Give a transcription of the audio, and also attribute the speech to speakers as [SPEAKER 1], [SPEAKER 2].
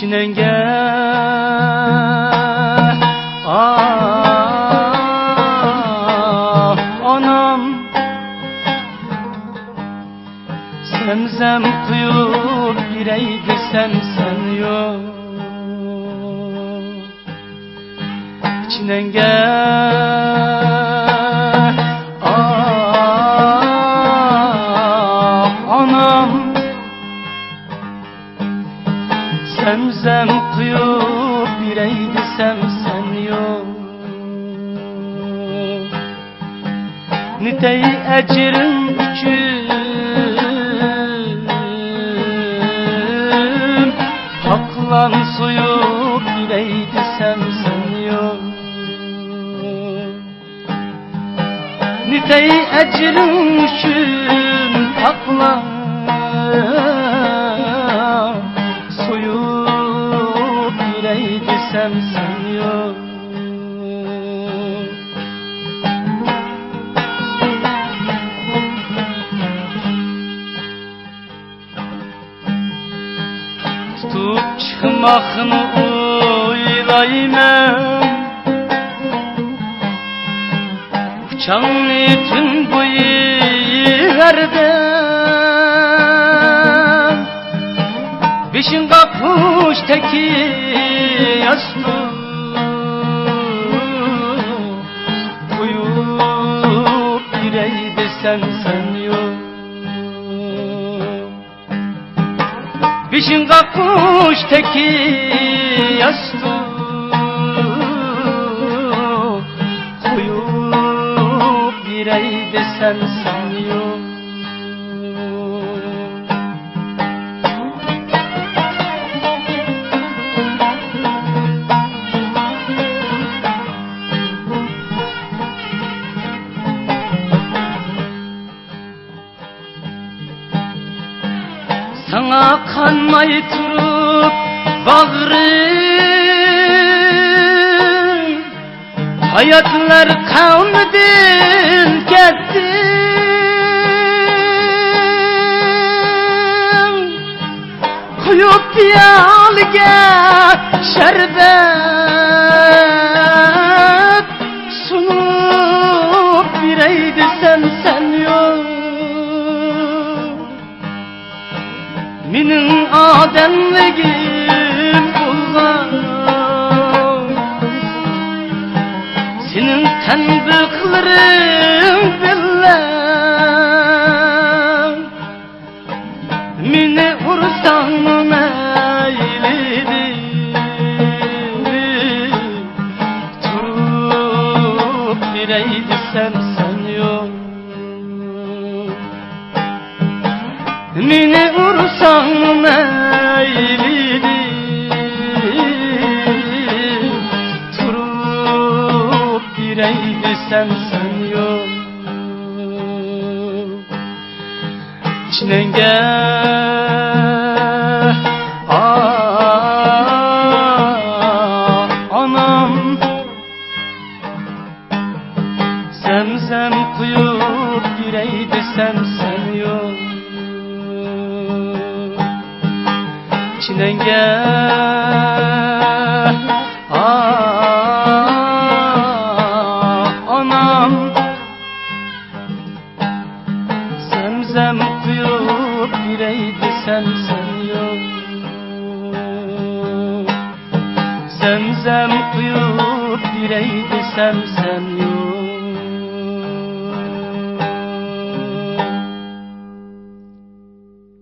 [SPEAKER 1] çinenge anam zemzem kuyup bireydi sen yok çinenge anam zemzem kuyup bireydi sen yok nitey ecrin üçün haklan suyup bireydi sen yok nitey ecrin üçün haklan suyup bireydi sen yok tutup çıkmakını oylayman uçağını tüm bu yerden beşin kapış teki yastı uyup bireydi sen yok beşin kapış teki yastı uyup bireydi sen yok sana kanmay turup bağrım hayatlar kavmidin kettim kuyup piyalga şerbet sunup bireydi sen yok menin ademligim bulgan senin tanbıkların billen meni ursan meylidir turup bireydi sen yok meni ursan meylidir turup bireydi sen yok çinenge anam zemzem kuyup bireydi sen yok çinenge anam zemzem kuyup bireydi sen yok zemzem kuyup bireydi sen